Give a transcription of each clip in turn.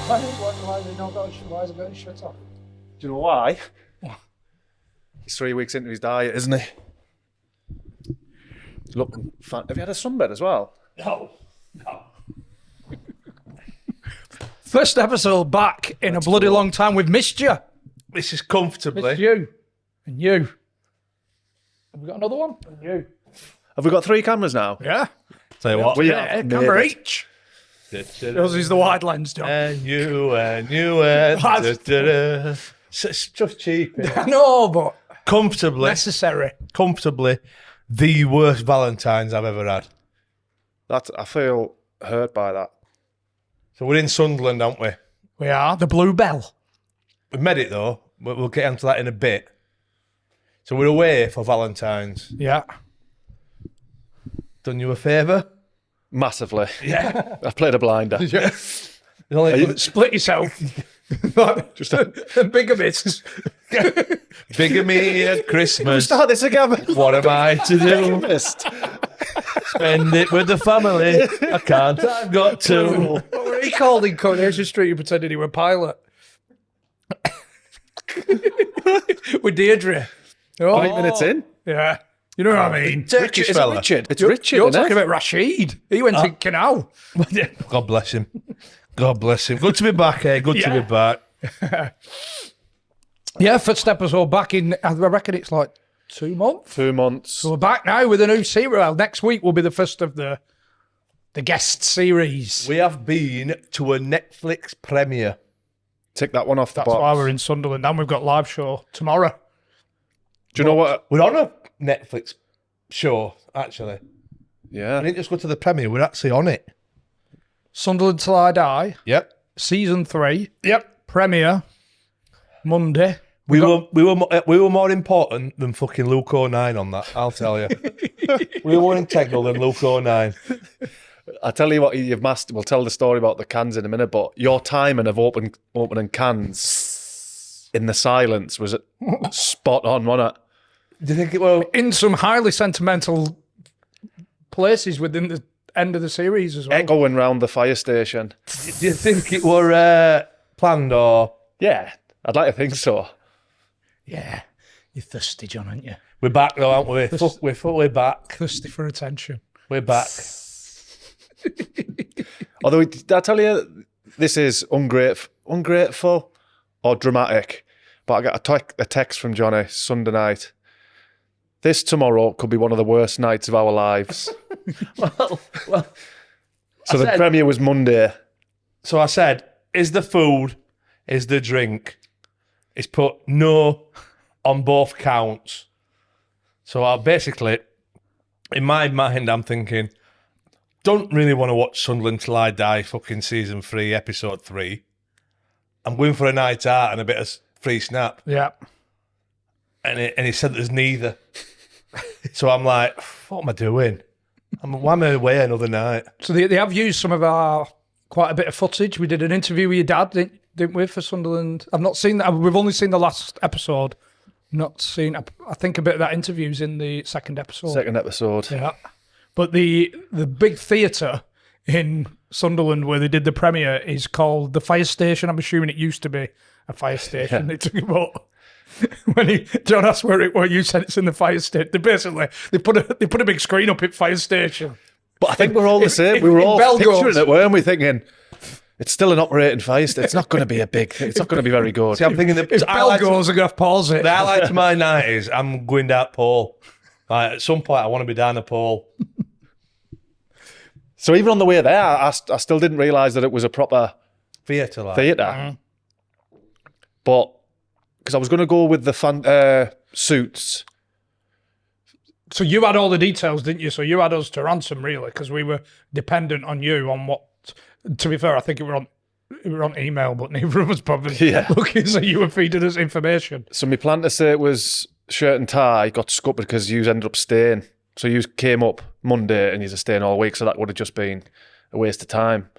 Why has he not got his shirt off? Do you know why? He's 3 weeks into his diet, isn't he? Looking fat. Have you had a sunbed as well? No. First episode back in a bloody long time. We've missed you. This is comfortably. Missed you. And you. Have we got another one? And you. Have we got 3 cameras now? Yeah. Tell you what. We Yeah, have camera made it. each. Yours is the wide lens, John. And you. It's just cheap. I know, but Comfortably, the worst Valentine's I've ever had. I feel hurt by that. So we're in Sunderland, aren't we? we are. The Bluebell. We've made it though. We'll get into that in a bit. So we're away for Valentine's. Yeah. Done you a favour? Massively. Yeah. I've played a blinder. Split yourself. Just a Bigger bits. Bigamy at Christmas. start this again. What am I to do? Missed. Spend it with the family. I can't. I've got to. What were he called in Coronation Street? He pretended he were a pilot. With Deirdre. 5 minutes in. Yeah. You know what I mean? Turkish Is it fella. Richard? It's Richard, You're isn't talking it? about Rashid. He went to Canal. God bless him. God bless him. Good to be back, eh? Good to be back. Yeah, first episode back in, I reckon it's like 2 months. 2 months. So we're back now with a new series. Well, next week will be the first of the guest series. We have been to a Netflix premiere. Tick that one off the That's box. why we're in Sunderland. And we've got live show tomorrow. Do you know what? We're on a Netflix show, actually. Yeah. I didn't just go to the premiere, we're actually on it. Sunderland Till I Die, Yep. season 3. Yep. Premiere, Monday. We were more important than fucking Luke 09 on that, I'll tell you. We were more integral than Luke 09. I tell you what, you've mastered. We'll tell the story about the cans in a minute, but your timing of opening cans in the silence was spot on, wasn't it? Do you think it will? In some highly sentimental places within the end of the series as well. Echoing round the fire station. Do you think it were planned or? Yeah, I'd like to think so. Yeah. You're thirsty, John, aren't you? We're back though, aren't we? We're back. Thirsty for attention. We're back. Although, did I tell you, this is ungrateful or dramatic, but I got a text from Johnny Sunday night. This tomorrow could be one of the worst nights of our lives. well, So the premiere was Monday. So I said, is the food, is the drink? It's put no on both counts. So I basically, in my mind, I'm thinking, don't really want to watch Sunderland Till I Die fucking season 3, episode 3. I'm going for a night out and a bit of free snap. Yeah. And he said there's neither. So I'm like, what am I doing? Why am I away another night? So they have used some of our, quite a bit of footage. We did an interview with your dad, didn't we, for Sunderland? I've not seen that. We've only seen the last episode. Not seen, I think a bit of that interview's in the second episode. Second episode. Yeah. But the big theatre in Sunderland where they did the premiere is called the Fire Station. I'm assuming it used to be a fire station. Yeah. It took about when John asked where you said it's in the fire station. They put a big screen up at Fire Station. But I think we're all the same. We were all picturing it, weren't we? Thinking, it's still an operating fire station. It's not going to be a big thing. It's not going to be very good. See, I'm thinking If bell goes, I'm going to pause it. The highlight to my night is I'm going down pole. Like, at some point, I want to be down the pole. So even on the way there, I still didn't realise that it was a proper Theatre. But because I was going to go with the suits. So you had all the details, didn't you? So you had us to ransom, really, because we were dependent on you on what. To be fair, I think it were on email, but neither of us probably looking. So you were feeding us information. So my plan to say it was shirt and tie got scuppered because you ended up staying. So you came up Monday and you're staying all week, so that would have just been a waste of time.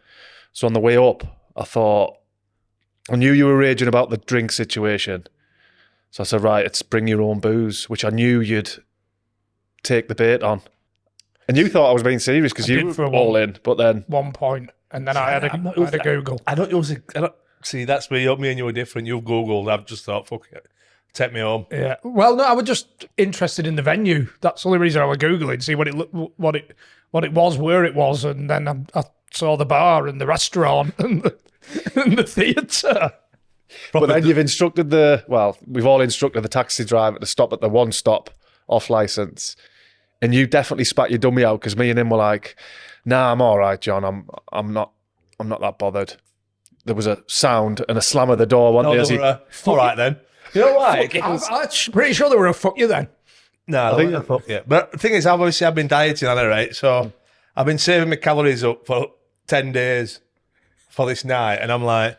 So on the way up, I thought, I knew you were raging about the drink situation. So I said, right, it's bring your own booze, which I knew you'd take the bait on. And you thought I was being serious because you were all in, but then... 1 point. and then I had a Google. I don't use it. See, that's where me and you are different. You've Googled. I've just thought, fuck it. Take me home. Yeah. Well, no, I was just interested in the venue. That's the only reason I was Googling, see what it was, where it was, and then I saw the bar and the restaurant and the theatre. But then you've instructed we've all instructed the taxi driver to stop at the one stop off licence. And you definitely spat your dummy out because me and him were like, nah, I'm all right, John. I'm not that bothered. There was a sound and a slam of the door, wasn't there? All right then. You know why? I'm pretty sure they were a fuck you then. No, I think fuck you. But the thing is, I've been dieting on it, right? So I've been saving my calories up for 10 days for this night. And I'm like,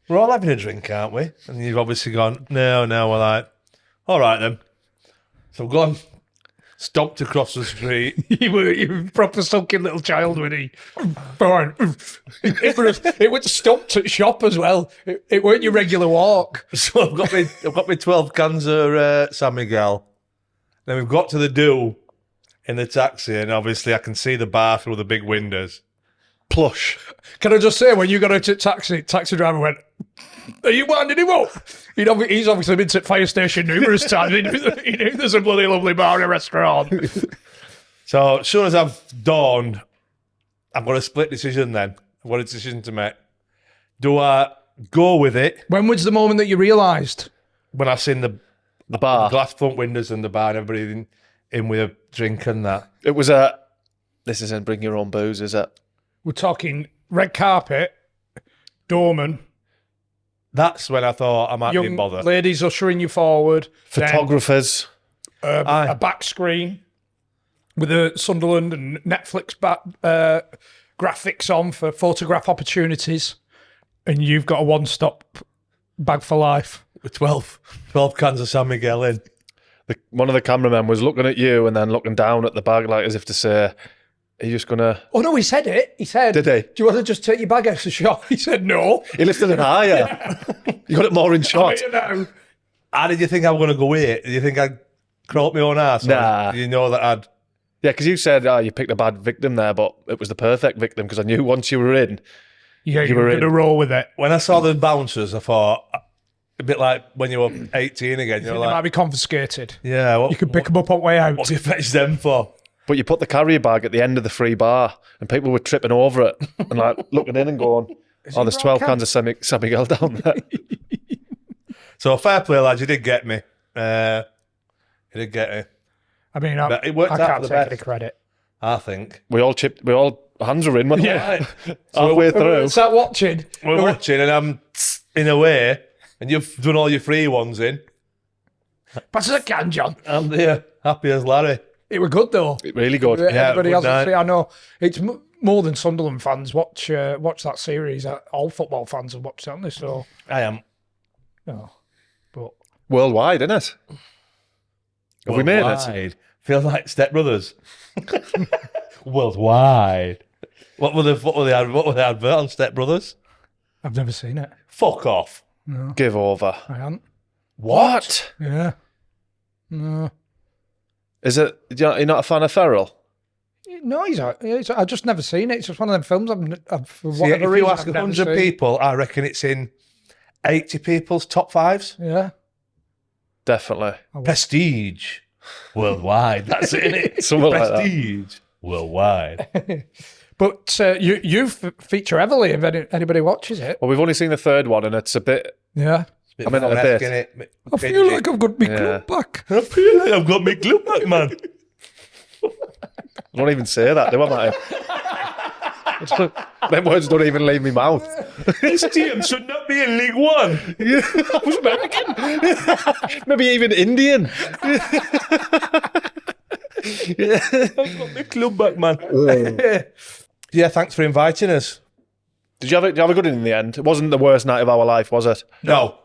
we're all having a drink, aren't we? And you've obviously gone, no. We're like, all right then. So I've gone, stomped across the street. you were a proper sunken little child when he. Fine. It was stopped at shop as well. It weren't your regular walk. So I've got my 12 cans of San Miguel. Then we've got to the do in the taxi, and obviously I can see the bar through the big windows. Plush. Can I just say, when you got into taxi driver went, are you winding him up? He's obviously been to the fire station numerous times. He knew there's a bloody lovely bar and a restaurant. So as soon as I've dawned, I've got a split decision then. I've got a decision to make. Do I go with it? When was the moment that you realised? When I've seen the bar. Glass front windows and the bar and everybody in with a drink and that. It was this isn't bring your own booze, is it? We're talking red carpet, doorman. That's when I thought I might be bothered. Ladies ushering you forward. Photographers. A back screen with a Sunderland and Netflix graphics on for photograph opportunities. And you've got a one-stop bag for life. With 12 cans of San Miguel in. One of the cameramen was looking at you and then looking down at the bag like as if to say, are you just going to... Oh, no, he said it. He said... Did he? Do you want to just take your bag out of the shop? He said no. He lifted it higher. You got it more in shot. How did you think I was going to go with it? Did you think I'd crawl up my own ass? Nah. Did you know that I'd... Yeah, because you said, you picked a bad victim there, but it was the perfect victim because I knew once you were in... Yeah, you were going to roll with it. When I saw the bouncers, I thought... A bit like when you were 18 again. You're like, they might be confiscated. Yeah. You could pick them up on the way out. What do you fetch them for? But you put the carrier bag at the end of the free bar and people were tripping over it and like looking in and going, there's 12 cans of San Miguel down there. So fair play, lads. You did get me. You did get me. I mean, it worked I out can't for the take best. any credit. I think. We all hands were in, weren't Yeah. they? Halfway through. Start watching. We're watching and I'm in a way and you've done all your free ones in. Pass us a can, John. I'm there, happy as Larry. It was good though. Really good. Everybody good hasn't night. seen. I know it's more than Sunderland fans watch that series. All football fans have watched it, haven't they? So I am. no, but Worldwide, isn't it? Have we made it? Feels like Step Brothers. Worldwide. What were the advert on Step Brothers? I've never seen it. Fuck off. No, Give over. I haven't. What? Yeah. No. Is it? You're not a fan of Ferrell? No, I've just never seen it. It's just one of them films I've for See, whatever if reason, you ask I've never 100 seen. people, I reckon it's in 80 people's top fives. Yeah. Definitely. Prestige. Worldwide. That's it, innit? Something like that. Prestige. Worldwide. But you feature heavily if anybody watches it. Well, we've only seen the third one, and it's a bit. Yeah. I mean, a bit. I feel like I've got my club back. I feel like I've got my glue back, man. I don't even say that, do I, mate? Them words don't even leave my mouth. This team should not be in League One. I was American. Maybe even Indian. I've got my club back, man. Yeah, thanks for inviting us. Did you have a good one in the end? It wasn't the worst night of our life, was it? No.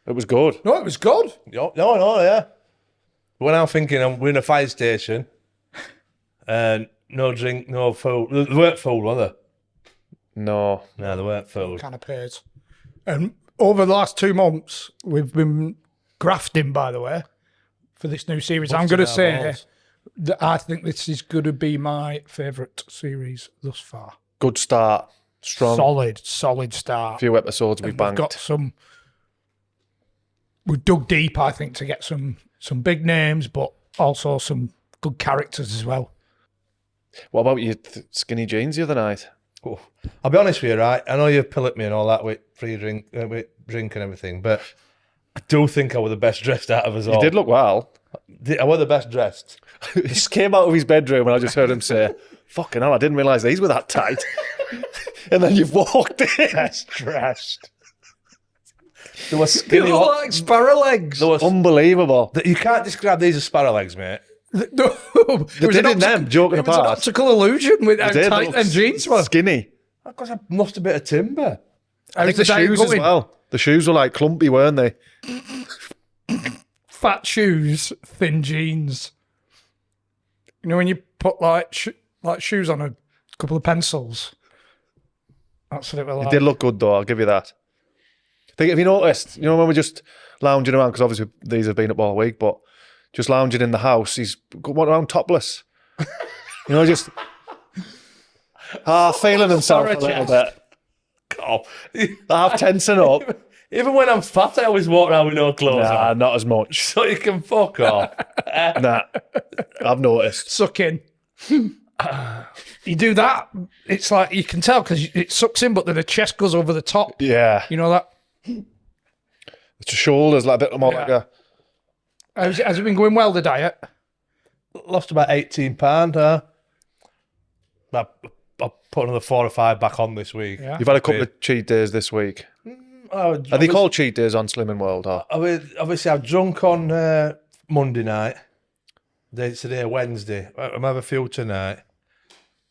It was good. No, it was good. No, yeah. When I'm thinking we're in a fire station and no drink, no food. They weren't food, were they? No, they weren't food. Kind of pays. And over the last 2 months, we've been grafting, by the way, for this new series. I'm going to say that I think this is going to be my favourite series thus far. good start. Strong. solid start. A few episodes we We've banked. got some. We've dug deep, I think, to get some big names, but also some good characters as well. What about your skinny jeans the other night? Oh, I'll be honest with you, right? I know you've pilled me and all that with free drink, with drink and everything, but I do think I was the best dressed out of us all. You did look well. I was the best dressed. He just came out of his bedroom and I just heard him say, "Fucking hell, I didn't realise these were that tight." And then you've walked in. Best dressed. There was skinny. They look like sparrow legs. There was, Unbelievable. you can't describe these as sparrow legs, mate. No, They did in them, joking it was an apart. optical illusion with how They did tight look them jeans were. skinny. Because I lost a bit of timber. I think the shoes as well. The shoes were like clumpy, weren't they? Fat shoes, thin jeans. You know when you put like shoes on a couple of pencils. That's what it was like. It did look good though, I'll give you that. I think, have you noticed, you know when we're just lounging around, because obviously these have been up all week, but just lounging in the house, he's going around topless. You know, just feeling himself a little bit. God. Half tensing up. Even when I'm fat, I always walk around with no clothes Nah, on. not as much. So you can fuck off. Nah, I've noticed. Suck in. You do that, it's like you can tell because it sucks in, but then the chest goes over the top. Yeah. You know that? It's your shoulders, like a bit more like a... Has it been going well, the diet? Lost about 18 pounds. I put another 4 or 5 back on this week. Yeah. You've had a couple of cheat days this week. Are they called cheat days on Slimming World? Or? Obviously, I drunk on Monday night. Today, Wednesday. I'm having a few tonight.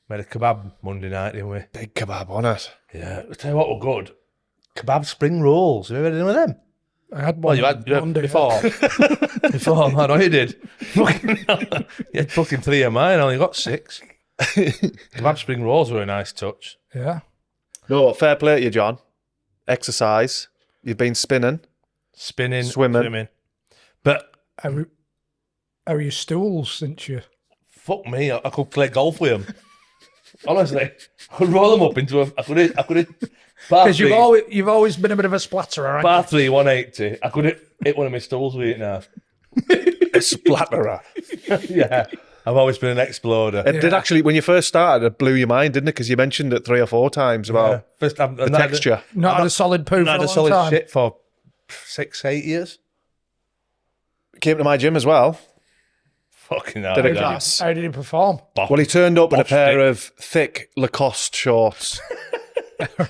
Made a kebab Monday night, didn't we? Big kebab on it. Yeah. I'll tell you what were good. Kebab spring rolls. Have you ever had any of them? I had one. Well, you had Monday, before. Before, I know you did. You had fucking 3 of mine. I only got 6. Kebab spring rolls were a nice touch. Yeah. No, fair play to you, John. Exercise. You've been spinning. Spinning, Swimming. But How are your stools since you... fuck me, I could play golf with them. Honestly, I could roll them up into a. I could. Because you've always been a bit of a splatterer, aren't Bar 3, 180. I could hit one of my stools with it now. A splatterer. Yeah, I've always been an exploder. It did actually, when you first started, it blew your mind, didn't it? Because you mentioned it 3 or 4 times about First, the texture. you? Not had a solid poo for I've a had a long solid time. shit for 6, 8 years. Came to my gym as well. Fucking hell. Did a yeah. class. How did he perform? Well, he turned up in a Botched pair it. of thick Lacoste shorts.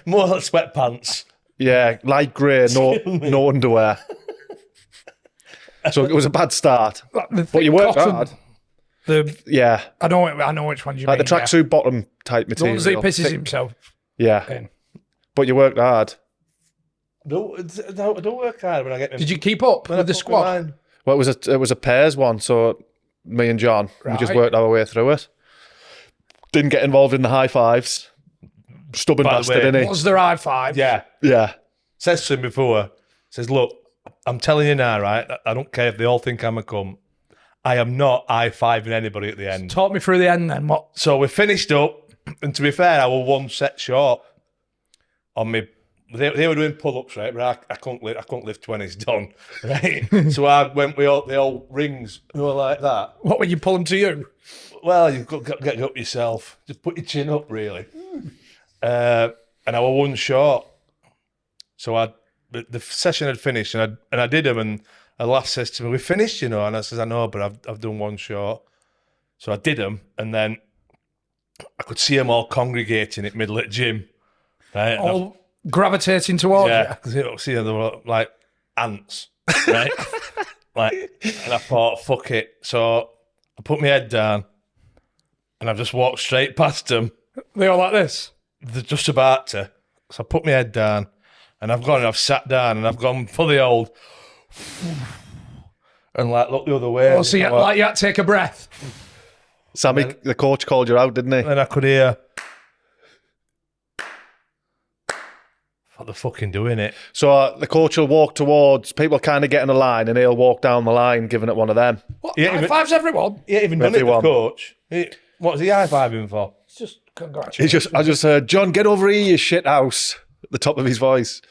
More like sweatpants. Yeah, light grey, no underwear. So it was a bad start. But you worked hard. Yeah. I know which ones you Like mean. the tracksuit bottom type The material. ones that he pisses Thick- himself Yeah. in. But you worked hard. Don't work hard when I get. Did you keep up with the squad? Well, it was a pairs one, so me and John, we just Right. worked our way through it. Didn't get involved in the high fives. Stubborn By the bastard, way, innit? Was there high five? Yeah. Yeah. Says to him before. Says, look, I'm telling you now, right? I don't care if they all think I'm a cunt. I am not high-fiving anybody at the end. Talk me through the end then. What? So we finished up, and to be fair, I was 1 set short on me. They were doing pull-ups, right? But I couldn't lift 20s done, right? So I went with the old rings, you know, like that. What would you pull them to you? Well, you've got to get up yourself. Just put your chin up, really. And I was 1 short. So the session had finished, and I did them, and the lass says to me, "We finished, you know," and I says, "I know, but I've done 1 short." So I did them, and then I could see them all congregating at middle of the gym. Right? All gravitating towards Yeah, you? because you know, see them, they were like ants, right? And I thought, fuck it. So I put my head down, and I've just walked straight past them. They all like this? They're just about to. So I put my head down, and I've sat down, and I've gone for the old, and like look the other way. Oh, so you had to take a breath. Sammy, the coach called you out, didn't he? And I could hear, what the fucking doing it? So the coach will walk towards people, kind of get in a line, and he'll walk down the line, giving it one of them. What? Yeah, High even- fives everyone? He ain't even done it, the Everyone. coach. What was he high-fiving for? It's just Congratulations. I just heard, John, get over here, you shit house, at the top of his voice.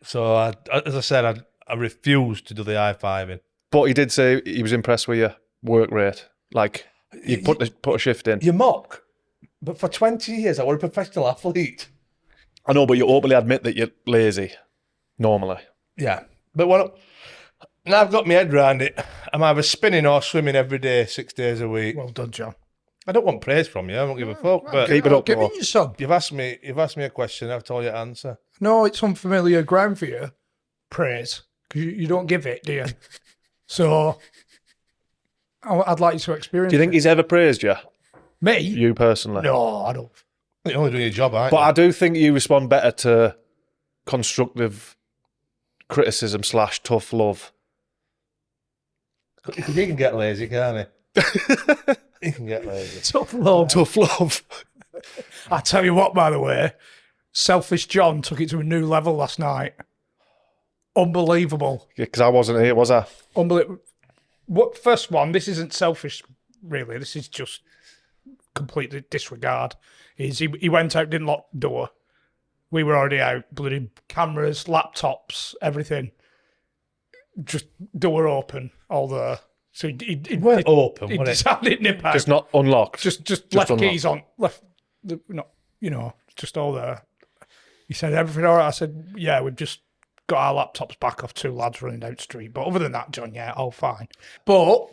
So, as I said, I refused to do the high-fiving. But he did say he was impressed with your work rate. Like, you put a shift in. You mock, but for 20 years, I was a professional athlete. I know, but you openly admit that you're lazy, normally. Yeah, but now I've got my head around it. I'm either spinning or swimming every day, 6 days a week. Well done, John. I don't want praise from you. I don't give a fuck. But Keep it up, Give bro. me your son. you've asked me a question. I've told you the answer. No, it's unfamiliar ground for you. Praise. Because you don't give it, do you? So, I'd like you to experience Do you think it. he's ever praised you? Me? You personally? No, I don't. You're only doing your job, aren't But you? I do think you respond better to constructive criticism / tough love. He can get lazy, can't he? He can get lazy. Tough love. Tough love. I tell you what, by the way, Selfish John took it to a new level last night. Unbelievable. Because I wasn't here, was I? Unbelievable. What first one? This isn't selfish, really. This is just completely disregard. He went out, didn't lock the door. We were already out. Bloody cameras, laptops, everything. Just door open, all there. So he weren't open, He were it? decided to nip out. Just not unlocked. Just left unlocked. keys on. Left, not just all there. He said, everything all right? I said, yeah, we've just got our laptops back off 2 lads running down the street. But other than that, John, yeah, all fine. But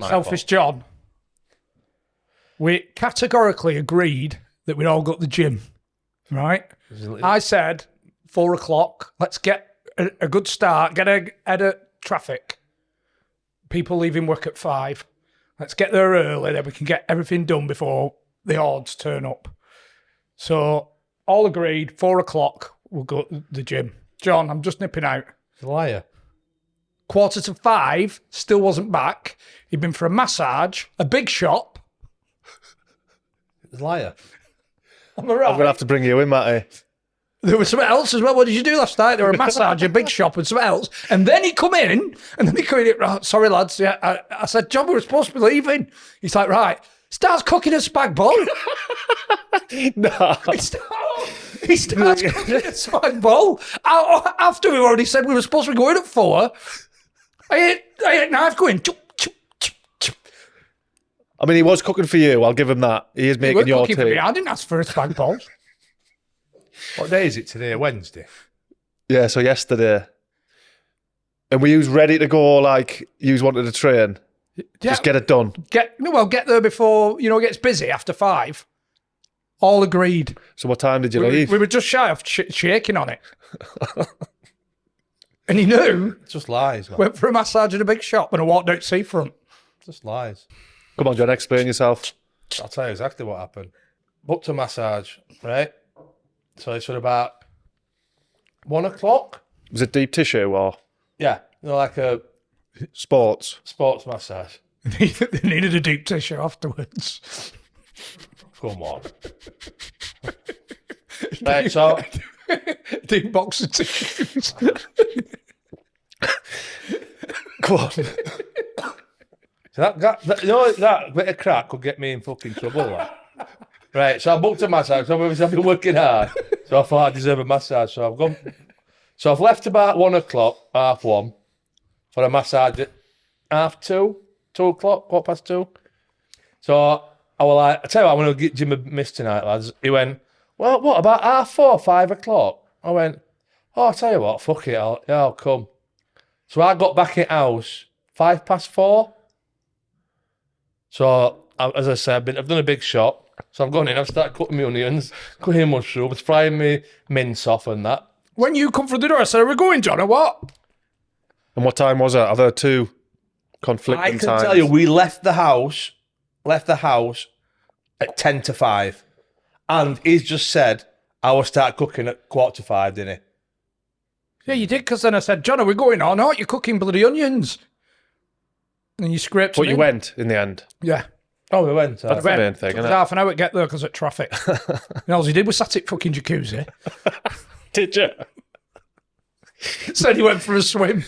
Selfish John, we categorically agreed that we'd all got the gym, right? I said 4 o'clock, let's get a good start, get ahead of traffic. People leaving work at 5. Let's get there early, then we can get everything done before the odds turn up. So all agreed, 4 o'clock, we'll go to the gym. John, I'm just nipping out. He's a liar. 4:45, still wasn't back. He'd been for a massage, a big shop. He's a liar. Am I right? I'm going to have to bring you in, Matty. There was something else as well. What did you do last night? There were a massage, a big shop, and something else. And then he come in, right, sorry, lads. Yeah, I said, John, we were supposed to be leaving. He's like, right. Starts cooking a spag bol. No. He starts cooking a spag bol. After we already said we were supposed to be going at 4, I ate knife going. Chup, chup, chup, chup. I mean, he was cooking for you. I'll give him that. He is He making weren't your cooking for me. tea. I didn't ask for a spag bol. What day is it today? Wednesday. Yeah, so yesterday. And we was ready to go like you wanted to train. Just get it done. Get there before, it gets busy after 5. All agreed. So what time did you leave? We were just shy of shaking on it. And he knew, Just lies, man. went for a massage at a big shop and I walked out seafront. Just lies. Come on, John, explain yourself. I'll tell you exactly what happened. Booked a massage, right? So it's at about 1 o'clock. Was it deep tissue or Yeah, like a sports? sports massage. They needed a deep tissue afterwards. Come on. Right, so Deep box of tissues. Come on. that bit of crack could get me in fucking trouble. Like. Right, so I booked a massage. So obviously I've been working hard, so I thought I deserve a massage. So I've gone. So I've left about 1 o'clock, 1:30, for a massage at 2:30, 2 o'clock, 2:15. So I was like, I tell you what, I'm going to give Jim a miss tonight, lads. He went, well, what about 4:30, 5 o'clock? I went, oh, I tell you what, fuck it, I'll come. So I got back in house 4:05. So as I said, I've done a big shop. So I've gone in, I've started cutting my onions, cutting mushrooms, frying my mince off and that. When you come through the door, I said, are we going, John, or what? And what time was it? Are there two conflicting I can times? tell you, we left the house at 5:10. And he's just said, I will start cooking at 5:15, didn't he? Yeah, you did, because then I said, John, are we going on? Oh, you're cooking bloody onions. And you scraped But them you in. went in the end. Yeah. Oh, we went. That's the main thing, Took us isn't it? half an hour to get there because of traffic. And all he did was sat at fucking jacuzzi. Did you? Said he went for a swim.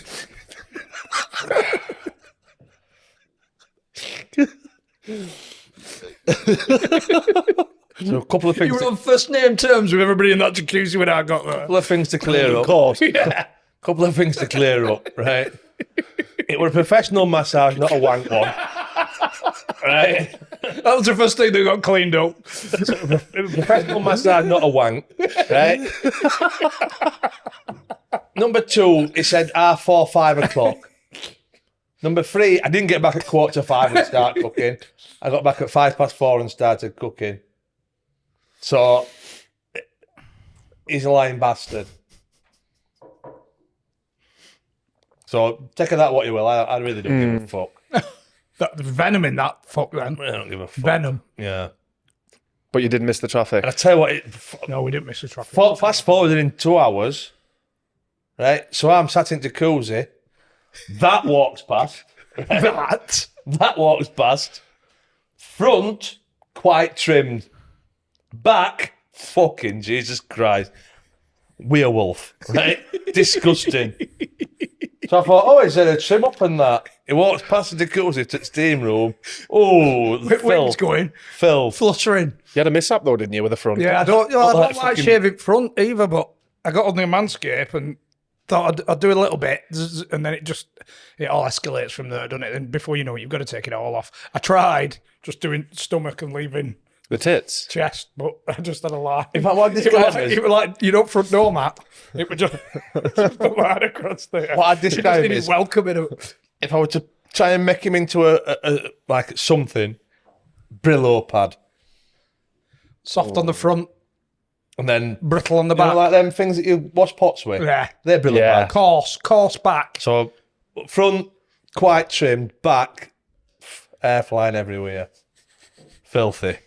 So a couple of You things. were on first name terms with everybody in that jacuzzi when I got there. Couple of things to clear up. Of course. Yeah. Couple of things to clear up, right? It was a professional massage, not a wank one. Right? That was the first thing that got cleaned up. It was a professional massage, not a wank. Right? Number 2, he said 4:30, 5 o'clock. Number 3, I didn't get back at 4:45 and start cooking. I got back at 4:05 and started cooking. So, he's a lying bastard. So, take of that what you will. I really don't give a fuck. There's venom in that fuck then. I don't give a fuck. Venom. Yeah. But you did miss the traffic. And I tell you what, No, we didn't miss the traffic. fast forwarded in 2 hours, right? So I'm sat in jacuzzi. That walks past. Right? That walks past. Front, quite trimmed. Back, fucking Jesus Christ. Werewolf, right? Disgusting. So I thought, is there a trim up in that? He walks past the jacuzzi to the steam room. Oh, Wings filth. going, Filth. fluttering. You had a mishap though, didn't you, with the front? Yeah, I don't like like fucking- shaving front either, but I got on the manscape and thought I'd do a little bit, and then it all escalates from there, doesn't it? And before you know it, you've got to take it all off. I tried just doing stomach and leaving The tits. chest, but I just had a lie. In fact, what I It was describe like, is, it was like, you know, front door mat. It would just put my head across there. what I It just describe needed is, welcoming him. if I were to try and make him into a like something, Brillo pad, Soft on the front, and then brittle on the you know, back. like them things that you wash pots with. Yeah. They're Brillo Yeah. pads. Coarse back. So front quite trimmed, back air flying everywhere, filthy.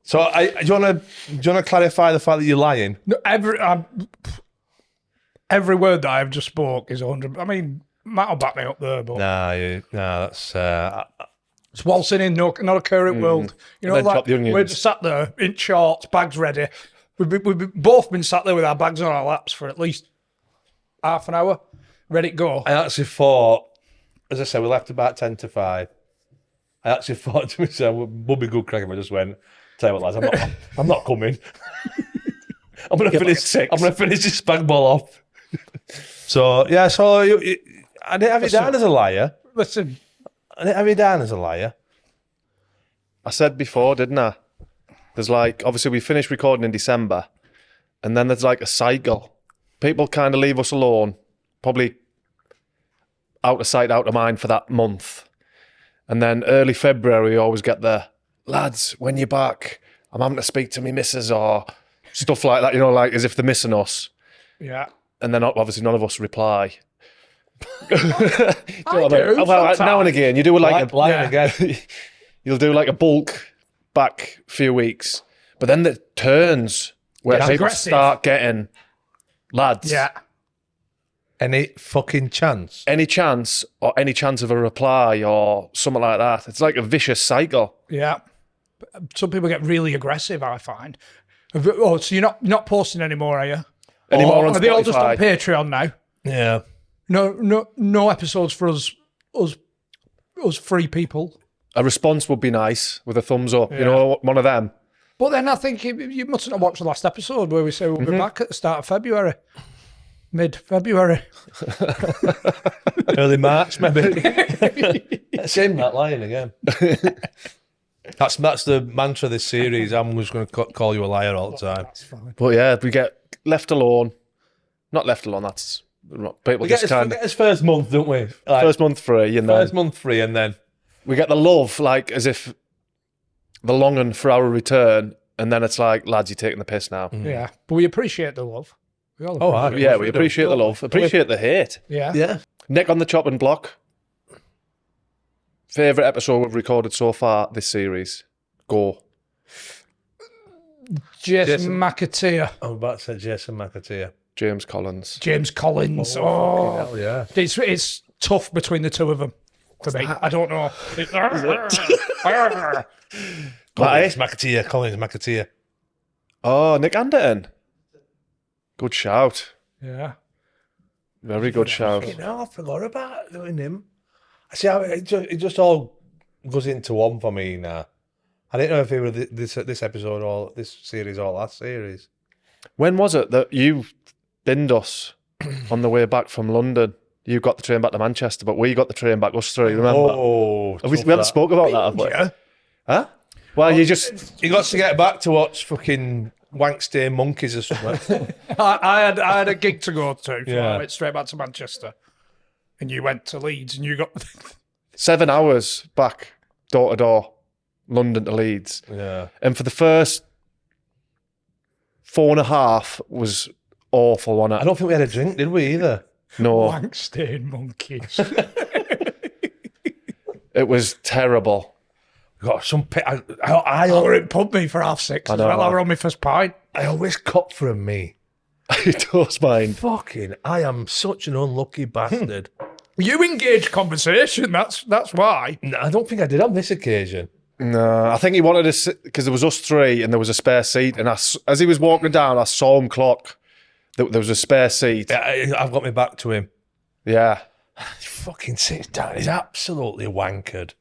So do you want to clarify the fact that you're lying? No, every word that I've just spoke is 100. I mean, Matt will back me up there, but Nah, that's it's waltzing in, not a current world. You know, Then chop like the onions. we're just sat there in shorts, bags ready. We've both been sat there with our bags on our laps for at least half an hour, ready to go. I actually thought, as I said, we left about 10 to 5. I actually thought to myself, would be good crack if I just went, tell you what, lads, I'm not coming. I'm going to finish this spag ball off. So, yeah, so I didn't have you down as a liar. Listen, I didn't have you down as a liar. I said before, didn't I? There's like, obviously we finished recording in December, and then there's like a cycle. People kind of leave us alone, probably out of sight, out of mind for that month. And then early February, we always get the, lads, when you're back, I'm having to speak to me missus or stuff like that, you know, like as if they're missing us. yeah. And then obviously none of us reply. I do, Well, now sometimes. and again, you do like a, Lying again. you'll do like a bulk back few weeks, but then it turns where It's people aggressive. start getting, lads, Yeah. Any fucking chance? any chance of a reply or something like that. It's like a vicious cycle. Yeah. Some people get really aggressive, I find. Oh, so you're not posting anymore, are you? Anymore on Are they all just on Spotify. Patreon now? Yeah. No episodes for us free people. A response would be nice with a thumbs up. You Yeah. know, one of them. But then I think you mustn't have watched the last episode where we say we'll be back at the start of February. Mid-February. Early March, maybe. That's him, that lying again. That's the mantra of this series. I'm just going to call you a liar all the time. That's fine. But yeah, we get left alone. Not left alone, that's people We get just kind of his first month, don't we? Like, first month free, and then first month free, and then we get the love, like as if the longing for our return, and then it's like, lads, you're taking the piss now. Yeah. But we appreciate the love. We all Oh, appreciate Yeah, we appreciate the love, appreciate the hate. it. Yeah. yeah. Neck on the chopping block. Favourite episode we've recorded so far this series. Go. Jason McAteer. I'm about to say Jason McAteer. James Collins. James Collins. Fucking Oh. hell, yeah. It's tough between the two of them for me. I don't know. Collins McAteer. Oh, Nick Anderton. Good shout. Yeah. Very good shout. You know, I forgot about doing him. I see how it just all goes into one for me now. I didn't know if it was this episode or this series or last series. When was it that you binned us on the way back from London? You got the train back to Manchester, but we got the train back, us three, remember? Oh, we haven't spoke about that, have we? Yeah. Huh? Well, you just... You got to get back to watch fucking Wank-Stained Monkeys or something. I had a gig to go to, so Yeah. I went straight back to Manchester. And you went to Leeds and you got... 7 hours back, door to door, London to Leeds. Yeah. And for the first 4.5 was awful, wasn't it? I don't think we had a drink, did we, either? No, Wank-Stained Monkeys. it was terrible. Got some... I It pumped me for 6:30 as know. well. I were on my first pint. always cop from me. It does mind. Fucking, I am such an unlucky bastard. You engaged conversation, that's why. No, I don't think I did on this occasion. No, I think he wanted to sit, because there was us three and there was a spare seat. And as he was walking down, I saw him clock that there was a spare seat. I've got my back to him. Yeah. He fucking sits down. He's absolutely wankered.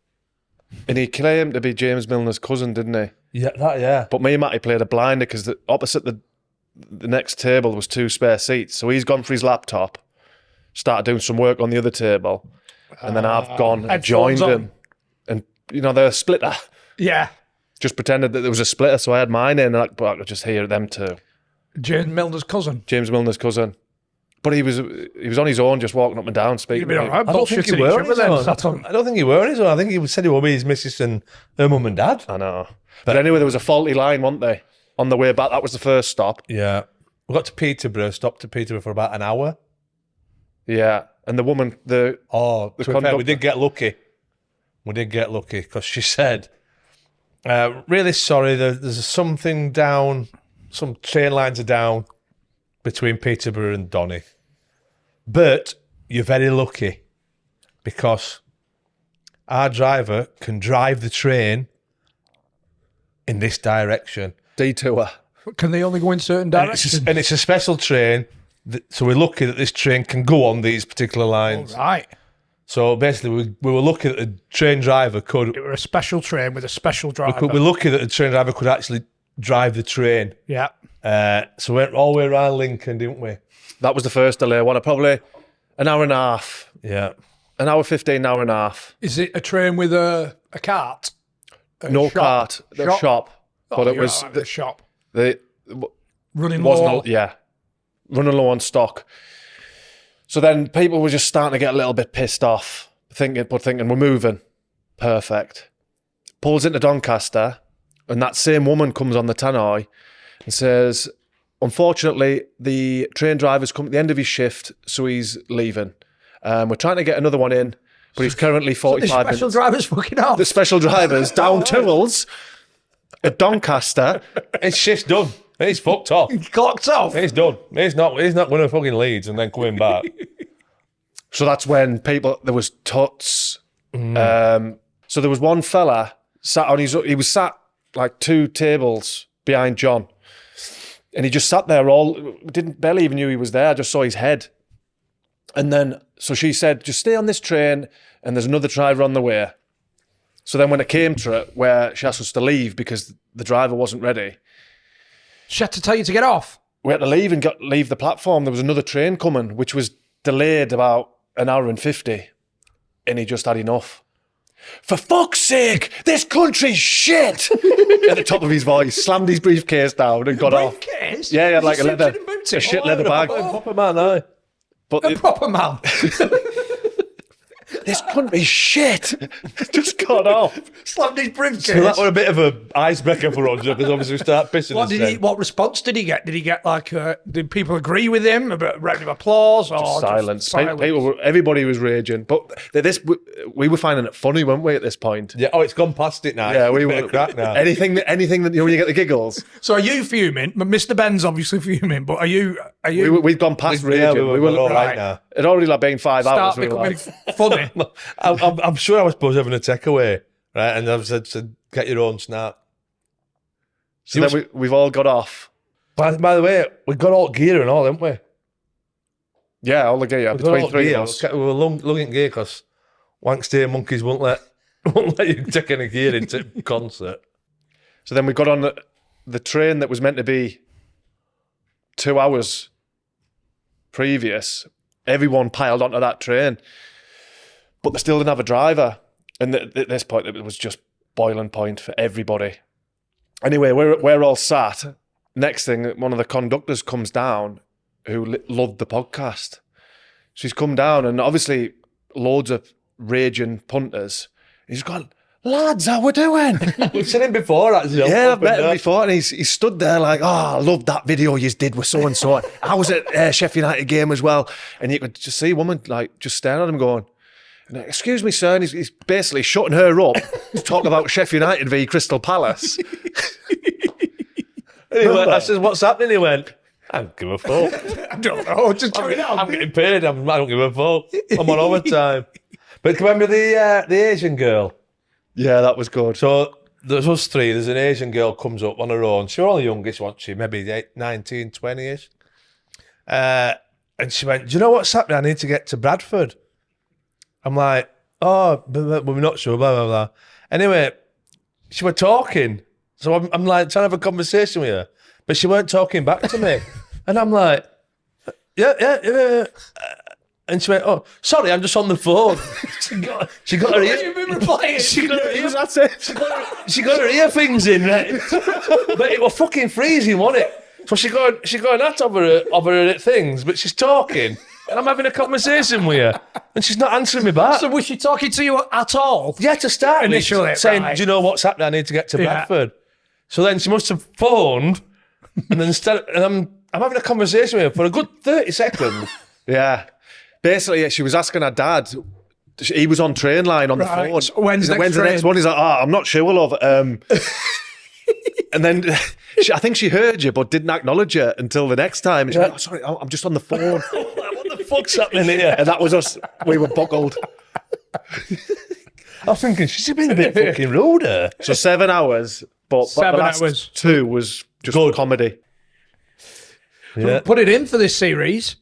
And he claimed to be James Milner's cousin, didn't he? Yeah. But me and Matty played a blinder because opposite the next table was 2 spare seats. So he's gone for his laptop, started doing some work on the other table, and then I've gone and joined him. And, they're a splitter. Yeah. Just pretended that there was a splitter, so I had mine in, and I could just hear them two. James Milner's cousin. James Milner's cousin. But he was on his own, just walking up and down, speaking. You'd be all right. I don't think he were on his own. I don't think he were on his own. I think he said he would be his missus and her mum and dad. I know. But anyway, there was a faulty line, wasn't there? On the way back, that was the first stop. Yeah. We got to Peterborough, stopped to Peterborough for about an hour. Yeah. And the woman, To be fair, we conductor- did get lucky. We did get lucky because she said, really sorry, there's something down, some train lines are down between Peterborough and Donny. But you're very lucky because our driver can drive the train in this direction. detour. Can they only go in certain directions? And it's a special train, so we're lucky that this train can go on these particular lines. Right. So basically, we were lucky that the train driver could... It were a special train with a special driver. We're lucky that the train driver could actually drive the train. Yeah. So we went all the way around Lincoln, didn't we? That was the first delay one. Probably an hour and a half. Yeah. An hour 15, an hour and a half. Is it a train with a cart? No cart. The shop. But it was the shop. Running wasn't low. running low on stock. So then people were just starting to get a little bit pissed off, thinking we're moving. Perfect. Pulls into Doncaster, and that same woman comes on the tannoy and says, unfortunately, the train driver's come at the end of his shift, so he's leaving. We're trying to get another one in, but he's currently 45 The special minutes. driver's fucking off. The special driver's down tools at Doncaster. His shift's done. He's fucked off. He clocked off. He's done. He's not going to fucking Leeds and then coming back. So that's when there was tuts. So there was one fella sat on he was sat like 2 tables behind John. And he just sat there barely even knew he was there. I just saw his head. And then, so she said, just stay on this train and there's another driver on the way. So then when it came to it, where she asked us to leave because the driver wasn't ready, She had to tell you to get off. we had to leave and leave the platform. There was another train coming, which was delayed about an hour and 50. And he just had enough. For fuck's sake, this country's shit! At the top of his voice, slammed his briefcase down and got off. Briefcase? Yeah, he had like Is a it leather, suited and booted? a shit leather bag. Proper man, aye. But A proper man. this country's shit! Just got off. Slammed his briefcase. So that was a bit of an icebreaker for us because obviously we start pissing What response did he get? Did he get did people agree with him? A round of applause? Or Silence. silence? Everybody was raging. But we were finding it funny, weren't we, at this point? Yeah, it's gone past it now. Yeah, It's we a bit were. of crack now. Anything that when you get the giggles. So are you fuming? Mr. Ben's obviously fuming, but are you? We'd gone past Yeah, raging. we were all right right. now. It'd already been 5 hours. Start We were becoming like, funny. I'm sure I was supposed to having a takeaway, right? And I've said, get your own snap. so then we've all got off. By the way, we got all gear and all, didn't we? Yeah, all the gear We got between all 3 gear. of us. We were lugging gear because Wank-Stained Monkeys won't let Won't let you take any gear into concert. So then we got on the train that was meant to be 2 hours previous. Everyone piled onto that train, but they still didn't have a driver. And at this point, it was just boiling point for everybody. Anyway, we're all sat. Next thing, one of the conductors comes down who loved the podcast. She's come down, and obviously loads of raging punters. He's gone, lads, how we doing? We've seen him before, actually. Yeah, I've met him before, and he stood there like, oh, I love that video you did with so-and-so. I was at Sheffield United game as well. And you could just see a woman like just staring at him going, excuse me, sir, and he's basically shutting her up to talk about Sheffield United v Crystal Palace. Anyway, I said, what's happening? He went, I don't give a fuck. I don't know. Just carry on. I'm getting paid. I don't give a fuck. I'm on overtime. But can you remember the Asian girl? Yeah, that was good. So there's us three. There's an Asian girl comes up on her own. She's only the youngest, wasn't she? Maybe 19, 20-ish. And she went, do you know what's happening? I need to get to Bradford. I'm like, oh, but we're not sure, blah, blah, blah. Anyway, she was talking. So I'm like trying to have a conversation with her. But she weren't talking back to me. And I'm like, yeah. And she went, oh, sorry, I'm just on the phone. she got her ear. You've been replying. She got her ear. That's it. She got her ear things in, right? But it was fucking freezing, wasn't it? So she got an hat over her things, but she's talking, and I'm having a conversation with her, and she's not answering me back. So was she talking to you at all? Yeah, to start Initially, saying, right. do you know what's happening? I need to get to Bradford. So then she must have phoned, and then I'm having a conversation with her for a good 30 seconds. Yeah. Basically, she was asking her dad. He was on train line on the phone. So when's the next one? He's like, I'm not sure, love. And then I think she heard you, but didn't acknowledge you until the next time. And she went, oh, sorry, I'm just on the phone. What the fuck's happening here? And that was us. We were buckled. I was thinking, she's been a bit fucking rude. So 7 hours, but 7 the last hours. 2 was just Good. comedy. Yeah. Put it in for this series.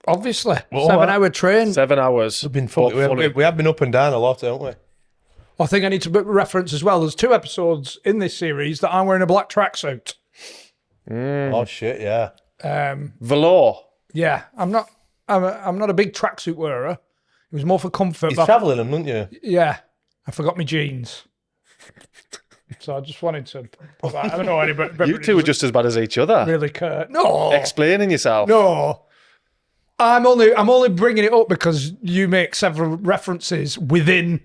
Obviously. 7-hour train. 7 hours. We've been we have been up and down a lot, haven't we? I think I need to reference as well. There's 2 episodes in this series that I'm wearing a black tracksuit. Oh shit, yeah. Velour. Yeah, I'm not a big tracksuit wearer. It was more for comfort. You're travelling them, didn't you? Yeah, I forgot my jeans. So I just wanted to put that. I don't know anybody. You two were just as bad as each other. really curt. No, Explaining yourself. no. I'm only bringing it up because you make several references within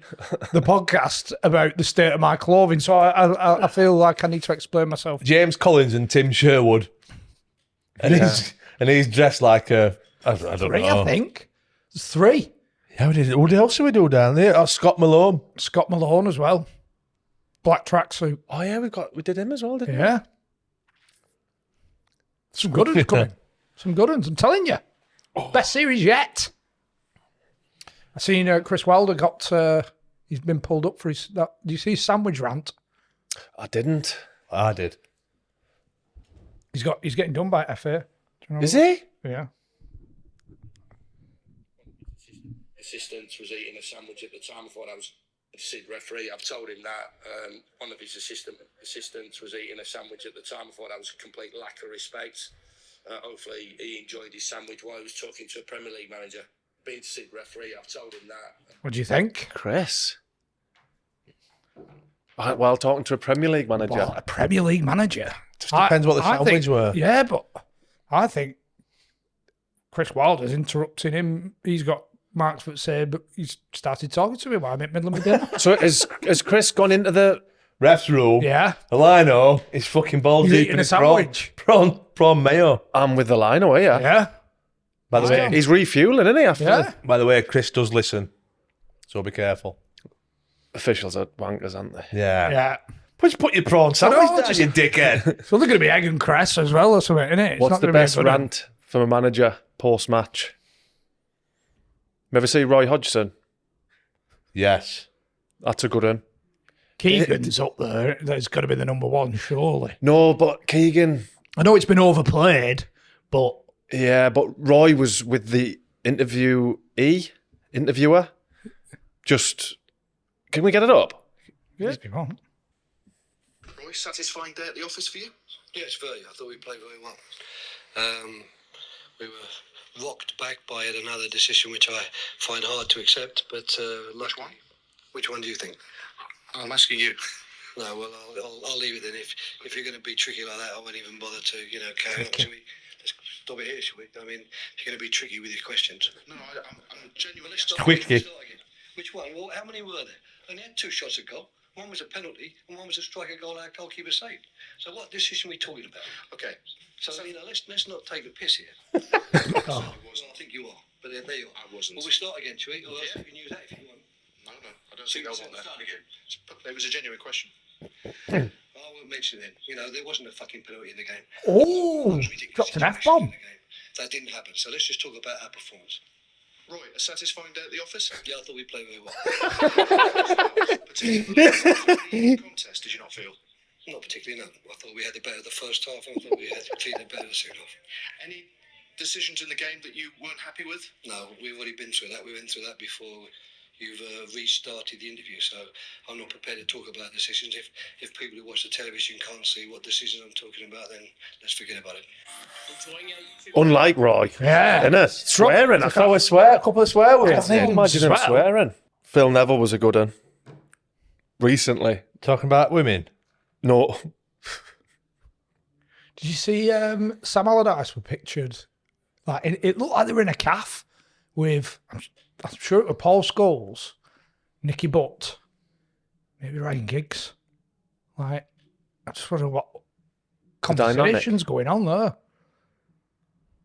the podcast about the state of my clothing. So I feel like I need to explain myself. James Collins and Tim Sherwood, and he's dressed like a I don't 3, know. I think. There's 3. Yeah, what else do we do down there? Oh, Scott Malone. Scott Malone as well. Black tracksuit. Oh yeah, we did him as well, didn't we? Yeah. Some good ones coming. Some good ones, I'm telling you. Best series yet. I seen Chris Wilder got, he's been pulled up for his, do you see his sandwich rant? I didn't. I did. He's getting done by FA. Do you know Is he? Yeah. Assistant was eating a sandwich at the time. I thought I was a Sid referee. I've told him that one of his assistants was eating a sandwich at the time. I thought that was a complete lack of respect. Hopefully he enjoyed his sandwich while he was talking to a Premier League manager. Being Sid referee, I've told him that. What do you think? Chris. While talking to a Premier League manager. Well, a Premier League manager. Just depends what the sandwich were. Yeah, but I think Chris Wilder's interrupting him. He's got marks for say, but he's started talking to me while I'm in the middle of my dinner. So has Chris gone into the ref's room? Yeah. The lino is fucking balls He's deep eating in a a sandwich. prawn mayo. I'm with the line away, yeah. Yeah. By the way, He's refueling, isn't he? After Yeah. by the way, Chris does listen, so be careful. Officials are wankers, aren't they? Yeah. Yeah. Just put your prawn sandwich know, down, just- you dickhead. It's only going to be egg and cress as well or something, isn't it? It's What's not the gonna be a best good one. rant from a manager post-match? You ever see Roy Hodgson? Yes. That's a good one. Keegan's up there. That's got to be the number 1, surely. No, but Keegan... I know it's been overplayed, but Yeah, but Roy was with the interviewer, just Can we get it up? If you want. Roy, satisfying day at the office for you? Yes, very. I thought we played very well. We were rocked back by another decision which I find hard to accept, but... Which one? Which one do you think? I'm asking you. No, well, I'll leave it then. If you're going to be tricky like that, I won't even bother to, carry on. Shall we? Let's stop it here, shall we? I mean, if you're going to be tricky with your questions. No, I'm genuinely... Quickie. Which one? Well, how many were there? Only had 2 shots at goal. One was a penalty, and one was a striker goal our goalkeeper saved. So what decision are we talking about? Okay. So, let's not take the piss here. I think you are. But there you are. I wasn't. Well, we start again, shall we? Or else you can use that if you want. No, I don't think I want that. Start again. It was a genuine question. I won't mention it. There wasn't a fucking penalty in the game. Oh, dropped an F-bomb. That didn't happen. So let's just talk about our performance. Roy, a satisfying day at the office? Yeah, I thought we played very well. Particularly contest, did you not feel? Not particularly, no. I thought we had it better the first half. I thought we had cleaned it better the second half. Any decisions in the game that you weren't happy with? No, we've already been through that. We went through that before you've restarted the interview, so I'm not prepared to talk about decisions. If people who watch the television can't see what decisions I'm talking about, then let's forget about it. Unlike Roy. Yeah. Innit? Swearing. I thought we A couple of swear words. I can't imagine him swearing. Phil Neville was a good one. Recently. Talking about women. No. Did you see Sam Allardyce were pictured? Like it looked like they were in a calf with, I'm sure it was Paul Scholes, Nicky Butt, maybe Ryan Giggs. Like, I just wonder what conversations going on there.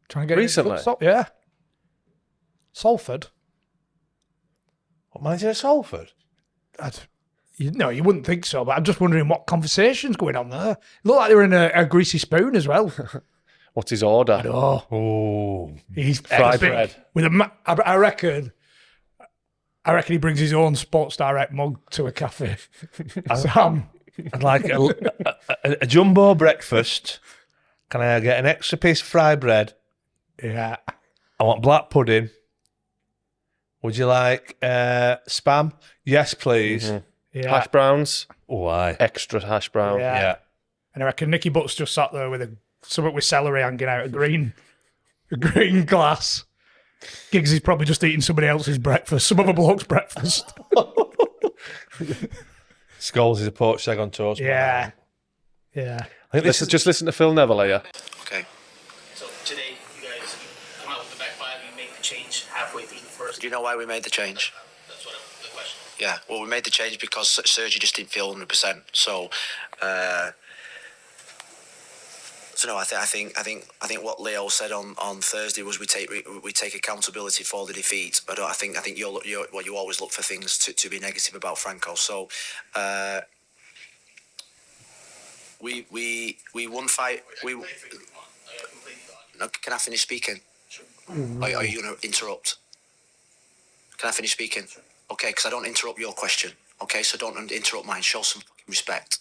Trying to get Recently? it up, yeah. Salford. What manager of Salford? You wouldn't think so, but I'm just wondering what conversations going on there. It looked like they were in a greasy spoon as well. What's his order? Oh, He's fried bread. With I reckon he brings his own Sports Direct mug to a cafe. Sam. I'd like a jumbo breakfast. Can I get an extra piece of fried bread? Yeah. I want black pudding. Would you like spam? Yes, please. Mm-hmm. Yeah. Hash browns. Why? Extra hash brown. Yeah. And I reckon Nicky Butt's just sat there with something with celery hanging out, a green glass. Giggs is probably just eating somebody else's breakfast, some other bloke's breakfast. Scholes is a poached egg on toast. Yeah. Yeah. I think Just listen to Phil Neville here. Okay. So today, you guys come out with the back five and make the change halfway through the first. Do you know why we made the change? That's what the question. Yeah, well, we made the change because Sergi just didn't feel 100%. So, no, I think what Leo said on Thursday was we take accountability for the defeat. But I think you always look for things to be negative about Franco. So, we won fight. No, can I finish speaking? Sure. Are you going to interrupt? Can I finish speaking? Sure. Okay, because I don't interrupt your question. Okay, so don't interrupt mine. Show some fucking respect.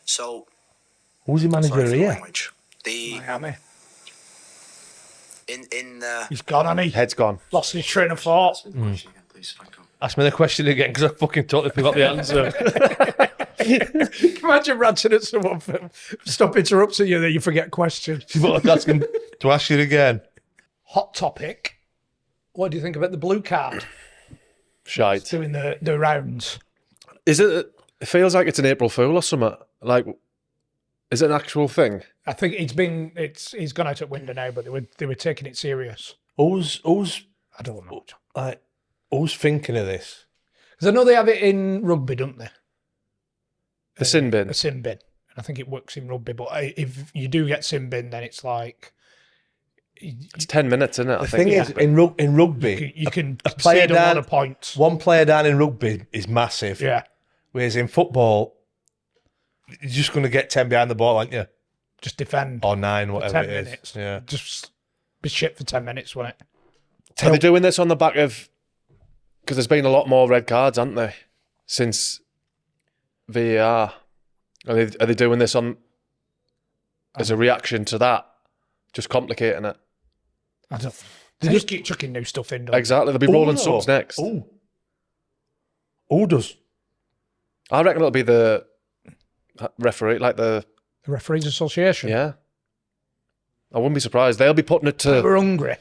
So, who's the manager here? Language. Miami. In He's gone, hasn't he? Head's gone. Lost his train of thought. Ask me the question again because I fucking totally forgot the answer. Imagine ranting at someone for stop interrupting you, then you forget questions. But I'm asking to ask you again. Hot topic. What do you think about the blue card Shite. doing the rounds? Is it? It feels like it's an April Fool or something. Like, is it an actual thing? I think he's gone out at window now, but they were taking it serious. Who's I don't know. like who's thinking of this? Because I know they have it in rugby, don't they? The sin bin. A sin bin. And I think it works in rugby, but if you do get sin bin, then it's like It's 10 minutes, isn't it? The thing is, in rugby, you can a player concede a lot of points. One player down in rugby is massive. Yeah. Whereas in football, you're just going to get 10 behind the ball, aren't you? Just defend. Or 9, whatever 10 it is. minutes. Yeah. Just be shit for 10 minutes, won't it? Are they doing this on the back of... Because there's been a lot more red cards, haven't they? Since VAR. Are they doing this on as a reaction to that? Just complicating it? I don't. They just keep chucking new stuff in. Don't Exactly. They'll be rolling subs next. Who does? I reckon it'll be the referee, like the Referees Association. yeah. I wouldn't be surprised. They'll be putting it to. We're hungry.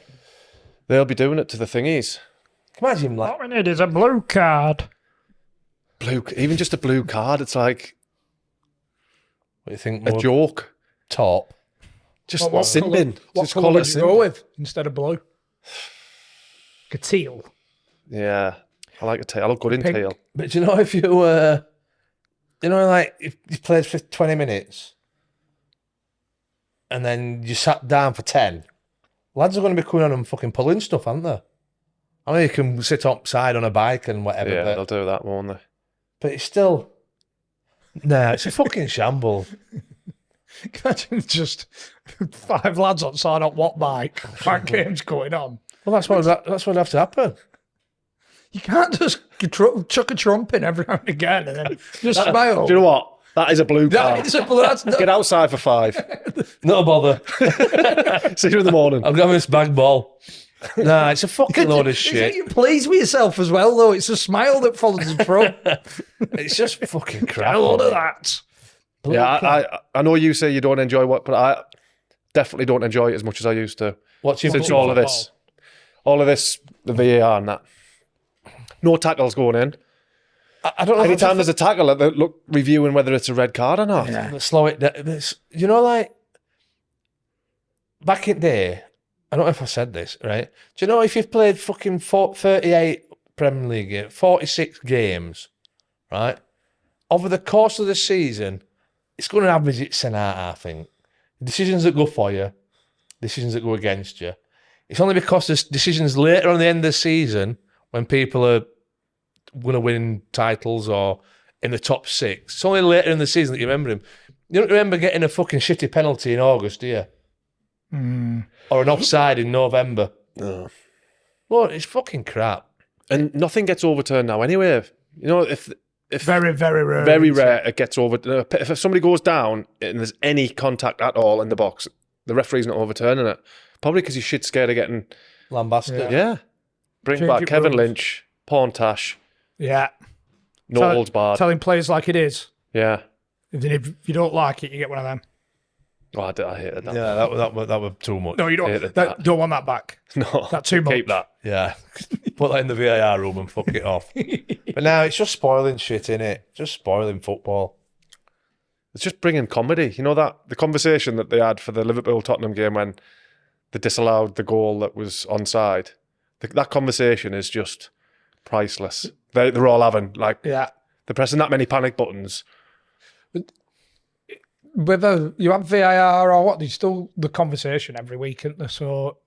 They'll be doing it to the thingies. Imagine like What we need is a blue card. Even just a blue card. It's like what do you think? a More joke. top. Just What sin colour- bin. What Just colour call it a would you sin go bin. with instead of blue? A teal. Yeah, I like a tail. I look good in Pink. tail. But do you know if you like if you played for 20 minutes and then you sat down for 10, lads are going to be coming on and fucking pulling stuff, aren't they? I know you can sit upside on a bike and whatever, Yeah, but, they'll do that, won't they? but it's still... Nah, it's a fucking shamble. Imagine just 5 lads on side on what bike. That game's going on. Well, that's what would have to happen. You can't just chuck a trump in every now and again and then just smile. Do you know what? That is a blue card. That is a blue. That's Get outside for 5. Not a bother. See you in the morning. I'm going this bag ball. Nah, it's a fucking load of shit. You're pleased with yourself as well, though. It's a smile that follows the through. It's just fucking crap. A lot of that. Yeah, I know you say you don't enjoy what, but I definitely don't enjoy it as much as I used to. Watching Since football. all of this, the VAR and that. No tackles going in. I don't know. Anytime there's a tackle, they look reviewing whether it's a red card or not. Slow it down. You know, like back in the day, I don't know if I said this, right? Do you know if you've played fucking 38 Premier League games, 46 games, right? Over the course of the season, it's going to average its out, I think. Decisions that go for you, decisions that go against you. It's only because there's decisions later on the end of the season when people are going to win titles or in the top 6. It's only later in the season that you remember him. You don't remember getting a fucking shitty penalty in August, do you? Or an offside in November. No. Well, it's fucking crap. And nothing gets overturned now anyway. You know, if Very, very rare. very rare it gets over. If somebody goes down and there's any contact at all in the box, the referee's not overturning it. Probably because he's shit scared of getting. Lambasted. Yeah. Bring Change back it Kevin rules. Lynch, Porntash, Yeah. no holds barred. Telling players like it is. Yeah. If you don't like it, you get one of them. Oh, I hated that. Yeah, that was too much. No, you don't. Hated that. Don't want that back. No. That's too much. Keep that. Yeah. Put that in the VAR room and fuck it off. But now it's just spoiling shit, innit? Just spoiling football. It's just bringing comedy. You know that the conversation that they had for the Liverpool-Tottenham game when they disallowed the goal that was onside. That conversation is just priceless. They're all having, like, Yeah. they're pressing that many panic buttons. Whether you have VAR or what, there's still the conversation every week, isn't there? So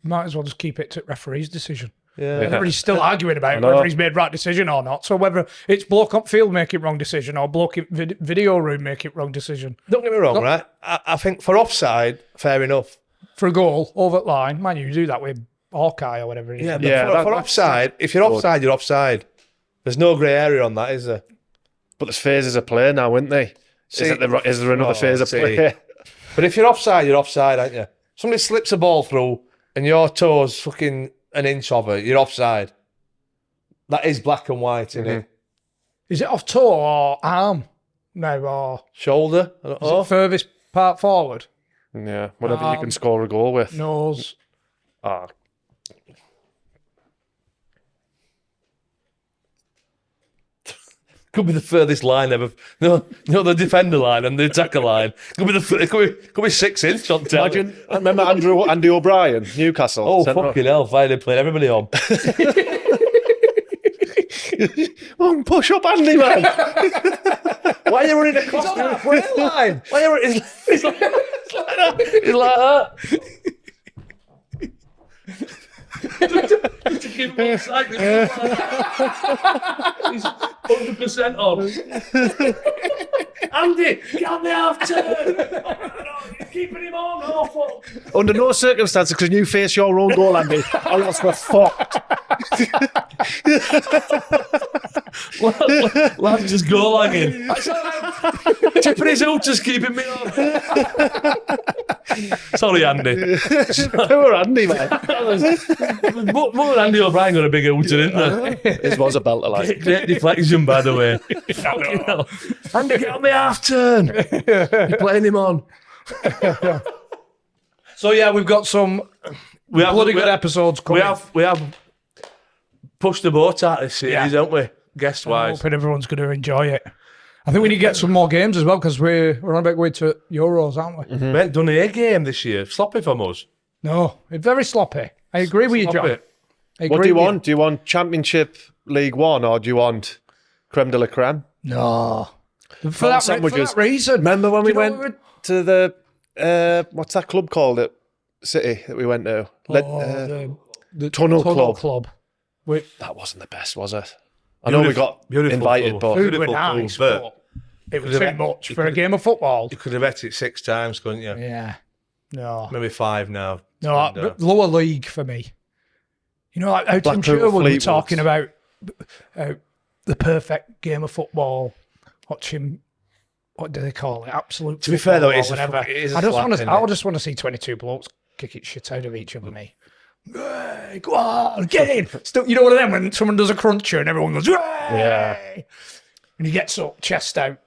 might as well just keep it to referee's decision. Yeah. Everybody's still arguing about know. whether he's made right decision or not. So whether it's bloke on field making wrong decision or bloke in video room making wrong decision. Don't get me wrong, right? I think for offside, fair enough. For a goal, over the line, man, you do that with Hawkeye or whatever it is. Yeah, but Yeah, for offside, if you're offside, you're offside. There's no grey area on that, is there? But there's phases of play now, isn't they? See- Is there another phase of see. play? But if you're offside, aren't you? Somebody slips a ball through and your toe's fucking an inch of it, you're offside. That is black and white, isn't it? Is it off toe or arm? No, or Shoulder? I don't is know. it furthest part forward? Yeah, whatever you can score a goal with. Nose. Ah, Could be the furthest line ever. No, the defender line and the attacker line. Could be 6 inch on telly. imagine, I remember Andy O'Brien, Newcastle. Oh, centre- fucking hell. If I had played everybody on. Oh, push up Andy, man. Why are you running across the halfway line? Why are you running? It's like that. It's like that. To keep him on side. He's 100% on. Andy, get on the half turn. You're keeping him on. Awful. Under no circumstances can you face your own goal, Andy, or else we're fucked. Lads just go lagging. Tipping his hooters keeping me on. Sorry, Andy. Poor Andy, man. More Andy O'Brien got a big hooter, didn't they? This was a belter, like. Great deflection, by the way. Fucking hell. Andy, get on the half turn. You're playing him on. So yeah, we've got some bloody good episodes coming. We have pushed the boat out this series, Yeah. haven't we? Guest I'm wise. hoping everyone's going to enjoy it. I think we need to get some more games as well because we're on about going to Euros, aren't we? We haven't done a game this year. Sloppy from us. No, it's very sloppy. I agree with you, John. Sloppy. I agree What do you with want? Do you want Championship League One or do you want creme de la creme? No. For that reason. Remember when we Do you know went what to the, what's that club called at City that we went to? the Tunnel Club. With That wasn't the best, was it? I know we got Beautiful invited, club. but food were Beautiful nice, club, but it was too much for a game of football. You could have bet it 6 times, couldn't you? Yeah. No. Maybe 5 now. No, lower league for me. You know, like how Tim Blackpool Sherwood were Fleetwood. talking about the perfect game of football, watching, what do they call it? Absolute To be fair, though, football it's or a whatever. it is a I just slap, want isn't to. I it? just want to see 22 blokes kick it shit out of each other. Me, hey, go on, get in. Still, you know one of them when someone does a cruncher and everyone goes, yeah, and he gets up, chest out,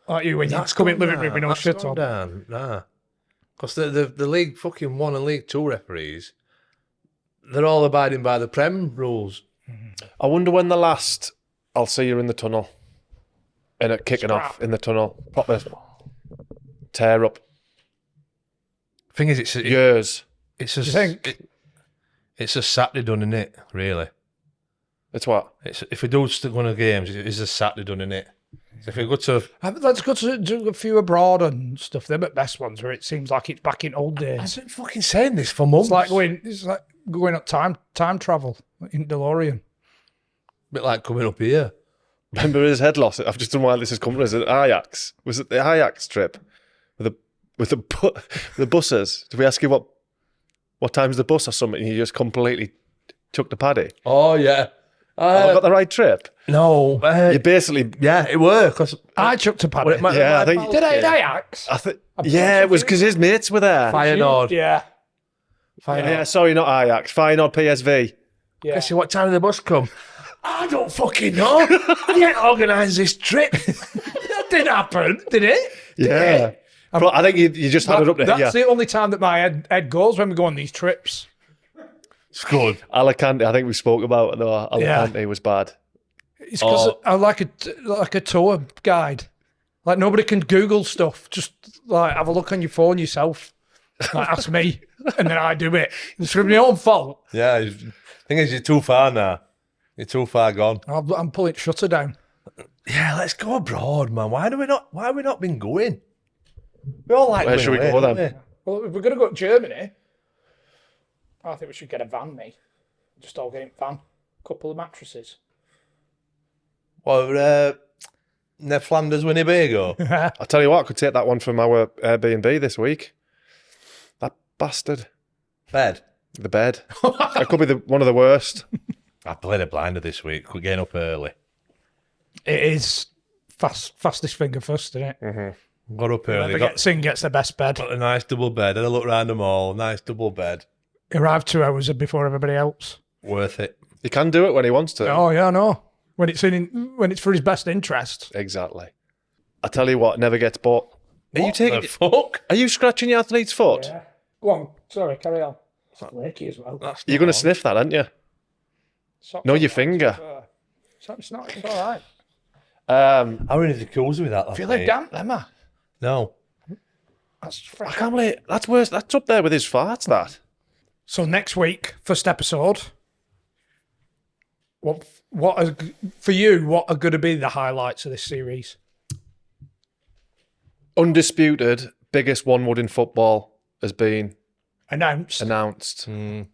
like you when you come in living room with no shit on. Down. Nah. Because the League fucking 1 and League 2 referees, they're all abiding by the Prem rules. I wonder when the last I'll see you in the tunnel and it kicking off in the tunnel. Proper tear up. Thing is, it's Years. it's You think? it's a Saturday done, isn't it? Really. It's what? It's if we do stick one of the games, it's a Saturday done, isn't it? So if we go to Let's go to do a few abroad and stuff. Them at best ones where it seems like it's back in old days. I've been fucking saying this for months. It's like going on time travel in DeLorean. bit like coming up here. Remember his head loss? I've just done why this is coming. Was it Ajax? Was it the Ajax trip with the buses? Did we ask you what time's the bus or something? And you just completely took the paddy. Oh yeah. Have I got the right trip? No. You basically, Yeah, it were because I chucked a paddy. yeah, I think. Did I at Ajax? Yeah, it was because his mates were there. Feyenoord. Yeah. Yeah, sorry, not Ajax. Feyenoord PSV. Yeah. Guess what time did the bus come? I don't fucking know. I didn't organise this trip. That didn't happen, did it? Yeah. But I think you just had it up there. That's Yeah. the only time that my head goes when we go on these trips. It's good. Alicante, I think we spoke about it though. Alicante was bad. It's because I like a tour guide. Like nobody can Google stuff. Just like have a look on your phone yourself. Like ask me, and then I do it. It's from my own fault. Yeah. Thing is, you're too far now. You're too far gone. I'm pulling shutter down. Yeah, let's go abroad, man. Why have we not been going? We all like Where going should we away, go don't then? Well, if we're going to go to Germany, I think we should get a van, mate. Just all get in van. Couple of mattresses. Well, near Flanders, Winnebago. I'll tell you what, I could take that one from our Airbnb this week. That bastard. Bed. The bed. That could be one of the worst. I played a blinder this week. We're getting up early. It is fastest finger first, isn't it? Got up early. Singh gets the best bed. Got a nice double bed. Had a look round them all. Nice double bed. Arrived 2 hours before everybody else. Worth it. He can do it when he wants to. Oh yeah, I know. When it's for his best interest. Exactly. I tell you what, never gets bought. What the fuck? Are you scratching your athlete's foot? Yeah. Go on. Sorry, carry on. It's flaky as well. You're going to sniff that, aren't you? No, your finger. It's not. It's all right. I were in the jacuzzi with that last Feel night. like damp, them, huh? No. That's I fresh. can't believe that's worse. That's up there with his farts. That. So next week, first episode. What for you? What are going to be the highlights of this series? Undisputed biggest one wood in football has been Announced. in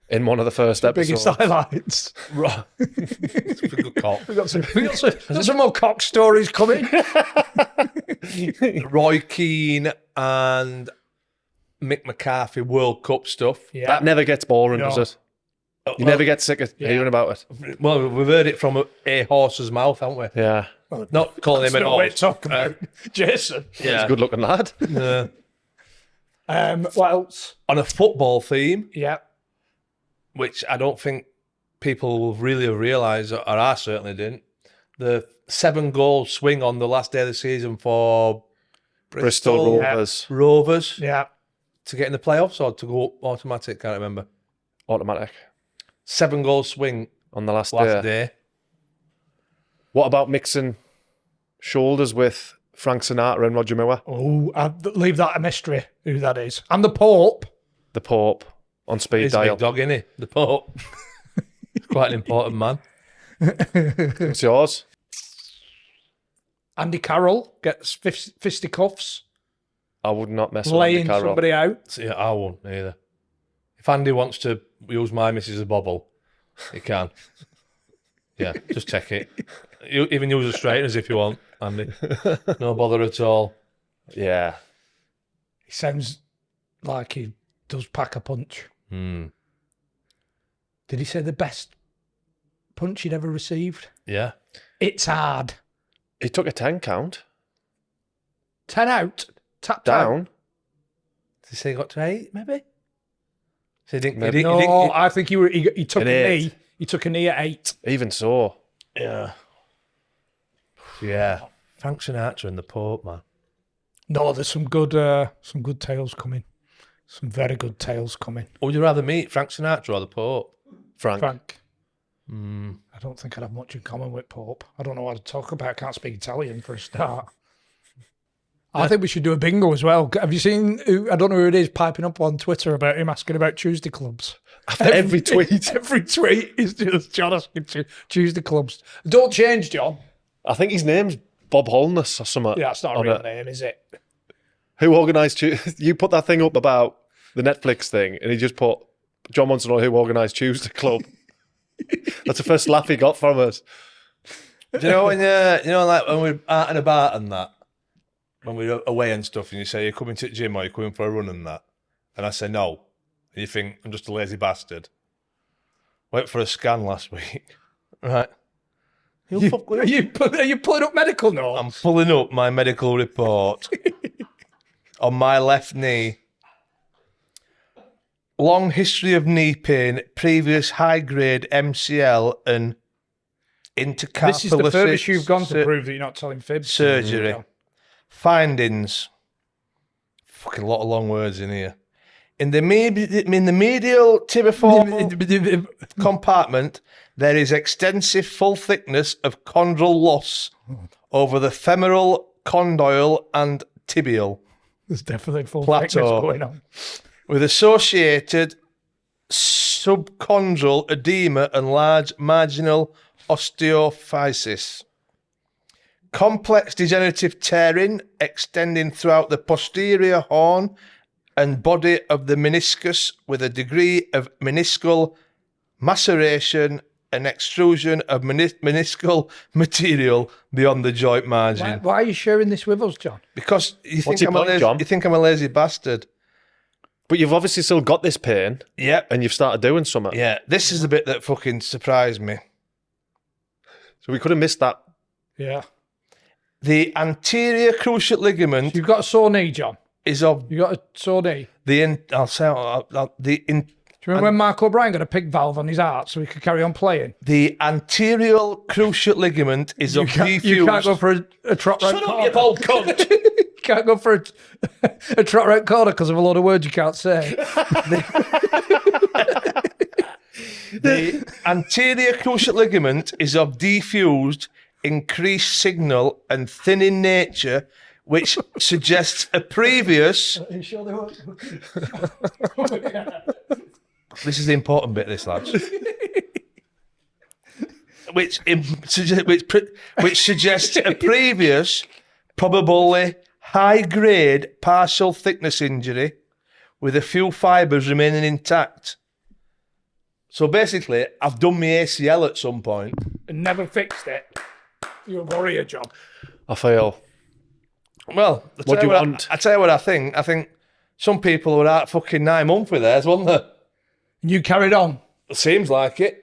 one of the first episodes. Biggest highlights. Good cop. We got some more cock stories coming. Roy Keane and Mick McCarthy World Cup stuff. Yeah. That never gets boring, No. does it? You never get sick of hearing about it. Well, we've heard it from a horse's mouth, haven't we? Yeah. Not calling him an No way to horse. talk about Jason. He's a good looking lad. Yeah. What else? On a football theme, Yeah. which I don't think people will really realise, or I certainly didn't, the 7-goal swing on the last day of the season for Bristol Yeah. Rovers Yeah. to get in the playoffs or to go automatic, can't remember. Automatic 7-goal swing on the last day. What about mixing shoulders with Frank Sinatra and Roger Miller? Oh, I'd leave that a mystery, who that is. And the Pope. The Pope on speed He's a dial. big dog, isn't he? The Pope. Quite an important man. What's yours? Andy Carroll gets fisticuffs, I would not mess with laying Andy Carroll. somebody out. So, yeah, I won't either. If Andy wants to use my missus as a bobble, he can. Yeah, just take it. You even use the straighteners if you want, Andy. No bother at all. Yeah. He sounds like he does pack a punch. Hmm. Did he say the best punch he'd ever received? Yeah. It's hard. He took a 10 count. 10 out. Tapped Down. out. Did he say he got to 8, maybe? So he didn't, Maybe. No, I think he took An a 8. knee. He took a knee at 8. Even so. yeah. Yeah. Frank Sinatra and the Pope, man. No, there's some good tales coming. Some very good tales coming. Would you rather meet Frank Sinatra or the Pope? Frank. I don't think I'd have much in common with Pope. I don't know what to talk about. I can't speak Italian for a start. I think we should do a bingo as well. Have you seen, I don't know who it is, piping up on Twitter about him asking about Tuesday clubs? Every tweet. Every tweet is just John asking Tuesday clubs. Don't change, John. I think his name's Bob Holness or something. Yeah, that's not a real name, is it? Who organised you put that thing up about the Netflix thing and he just put, John wants to know who organised Tuesday Club. That's the first laugh he got from us. Do you know when like when we're out and about and that, when we're away and stuff, and you say you're coming to the gym or you're coming for a run and that, and I say no, and you think I'm just a lazy bastard. Went for a scan last week, right? Are you pulling up medical notes? I'm pulling up my medical report on my left knee. Long history of knee pain, previous high-grade MCL and intercapsular This is the furthest you've gone to prove that you're not telling fibs. surgery. Findings. Fucking lot of long words in here. In the medial tibiform compartment, there is extensive full thickness of chondral loss over the femoral, condyle, and tibial. There's definitely full Plateau. thickness going on. With associated subchondral edema and large marginal osteophysis. Complex degenerative tearing extending throughout the posterior horn and body of the meniscus with a degree of meniscal maceration and extrusion of meniscal material beyond the joint margin. Why are you sharing this with us, John? Because you What's think, your I'm point, a lazy, John? you think I'm a lazy bastard. But you've obviously still got this pain Yep. and you've started doing something. Yeah, this is the bit that fucking surprised me. So we could have missed that. Yeah. The anterior cruciate ligament You've got a sore knee, John. is of You got a sore knee. the in. I'll say the in. Do you remember when Mark O'Brien got a pig valve on his heart so he could carry on playing? The anterior cruciate ligament is of diffuse. You can't go for a trot round corner. Shut up, you old cunt! You can't go for a trot round corner because of a lot of words you can't say. The anterior cruciate ligament is of diffused, increased signal and thin in nature, which suggests a previous. Are you sure they won't? This is the important bit, this lads. which suggests a previous, probably high-grade partial thickness injury with a few fibres remaining intact. So basically, I've done my ACL at some point. And never fixed it. You're a warrior, John. I feel. Well, What do you want? I tell you what I think. I think some people were out fucking 9 months with theirs, weren't they? And you carried on. Seems like it.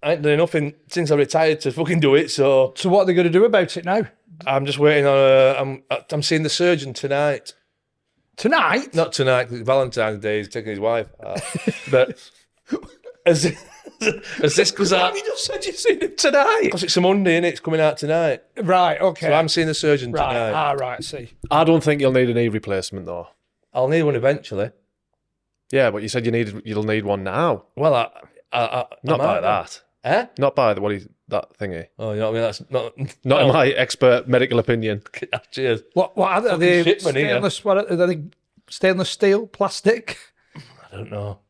I ain't done nothing since I retired to fucking do it, so So what are they going to do about it now? I'm just waiting on I'm seeing the surgeon tonight. Tonight? Not tonight, 'cause it's Valentine's Day. He's taking his wife out. But as this goes out... You just said you've seen him tonight. Because it's a Monday, innit? It's coming out tonight. Right, okay. So I'm seeing the surgeon right. tonight. Right, I see. I don't think you'll need a knee replacement though. I'll need one eventually. Yeah, but you said you'll need one now. Well, Not by that. Eh? Not by that thingy. Oh, you know what I mean? That's not... Not in my expert medical opinion. Cheers. What are they? shipment here. Stainless, what are they? Stainless steel? Plastic? I don't know.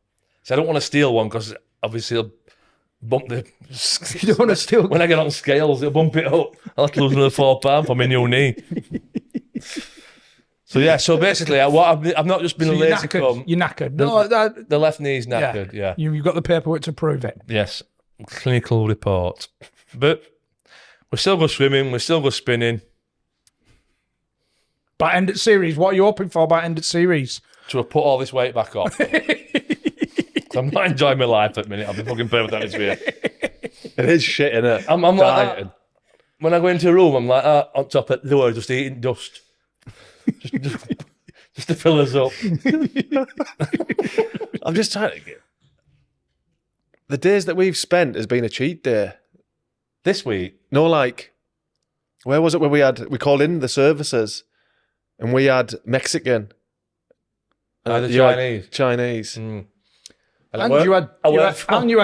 So I don't want to steal one because obviously I'll bump the... You don't want to steal... When I get on scales, it'll bump it up. I'll have to lose another £4 for my new knee. So yeah, so basically, I've not just been So a you're lazy knackered. cum. You're knackered. No, The left knee's knackered, yeah. You've got the paperwork to prove it. Yes, clinical report. But we still go swimming, we still go spinning. By end of series, what are you hoping for by end of series? To put all this weight back on. I'm not enjoying my life at the minute. I'll be fucking perfect honest with you. It is shit, innit? I'm like that. When I go into a room, I'm like that on top of the door, just eating dust. just to fill us up. I'm just trying to get... The days that we've spent has been a cheat day. This week? No, like... Where was it where we called in the services and we had Mexican. The you had Chinese. Chinese. Mm. And you had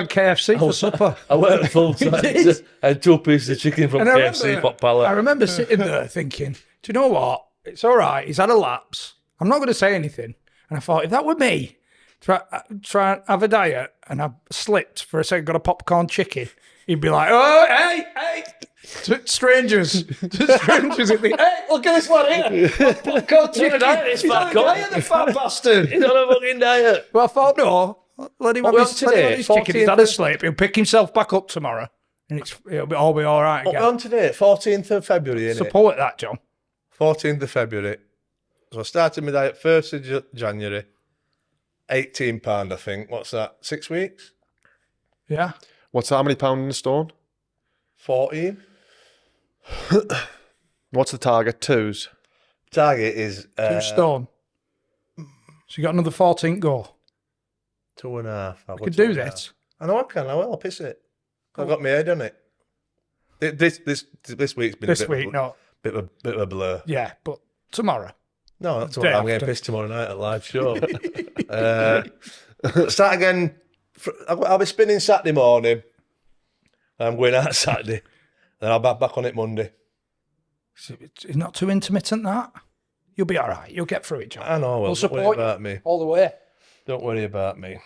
KFC for supper. I worked full time. I had 2 pieces of chicken from KFC pot pallet. I remember sitting there thinking, do you know what? It's all right. He's had a lapse. I'm not going to say anything. And I thought, if that were me, try and have a diet, and I slipped for a second, got a popcorn chicken, he'd be like, oh, hey, to strangers at the, hey, look at this one here. Popcorn chicken. He's on a diet, the fat bastard. He's on a fucking diet. Well, I thought, no, let him have his today? chicken. He's had a sleep. He'll pick himself back up tomorrow, and it'll all be all right again. What we're on today? 14th of February, innit? Support that, John. 14th of February. So I started my diet 1st of January. £18, I think. What's that? 6 weeks? Yeah. What's that? How many pounds in a stone? 14. What's the target? 2s. Target is 2 stone. So you got another 14 go. 2.5. You could do this. I know I can. I will. I'll piss it. I've got my head on it. This week's been This a bit week, of, no. bit of a blur. Yeah, but tomorrow. No, not Day tomorrow. I'm getting after. pissed tomorrow night at live show. Start again. I'll be spinning Saturday morning. I'm going out Saturday. Then I'll be back on it Monday. It's not too intermittent, that. You'll be all right. You'll get through it, John. I know. We'll Don't worry support about you me. all the way. Don't worry about me.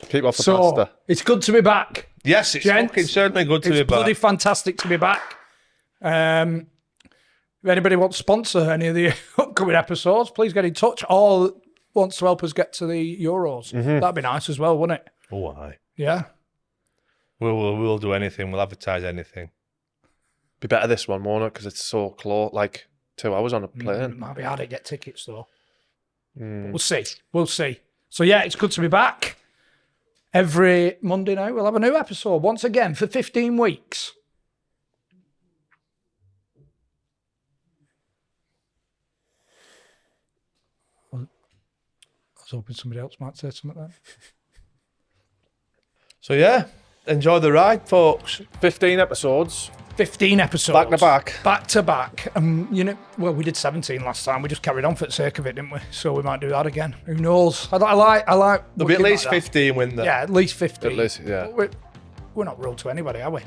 Keep off the So, pasta. it's good to be back. Yes, it's Gents, fucking certainly good to be It's bloody back. fantastic to be back. If anybody wants to sponsor any of the upcoming episodes, please get in touch, or wants to help us get to the Euros. That'd be nice as well, wouldn't it? Oh, aye. Yeah. We'll do anything. We'll advertise anything. Be better this one, won't it? Because it's so close. Like 2 hours on a It plane. might be hard to get tickets, though. But we'll see. We'll see. So, yeah, it's good to be back. Every Monday night, we'll have a new episode once again for 15 weeks. I was hoping somebody else might say something then. So, yeah, enjoy the ride, folks. 15 episodes. 15 episodes. Back to back. Back to back. You know, well, we did 17 last time. We just carried on for the sake of it, didn't we? So we might do that again. Who knows? I like. There'll be at looking least like that. 15, wouldn't there? Yeah, at least 15. At least, yeah. But we're not ruled to anybody, are we?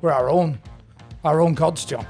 We're our own gods, John.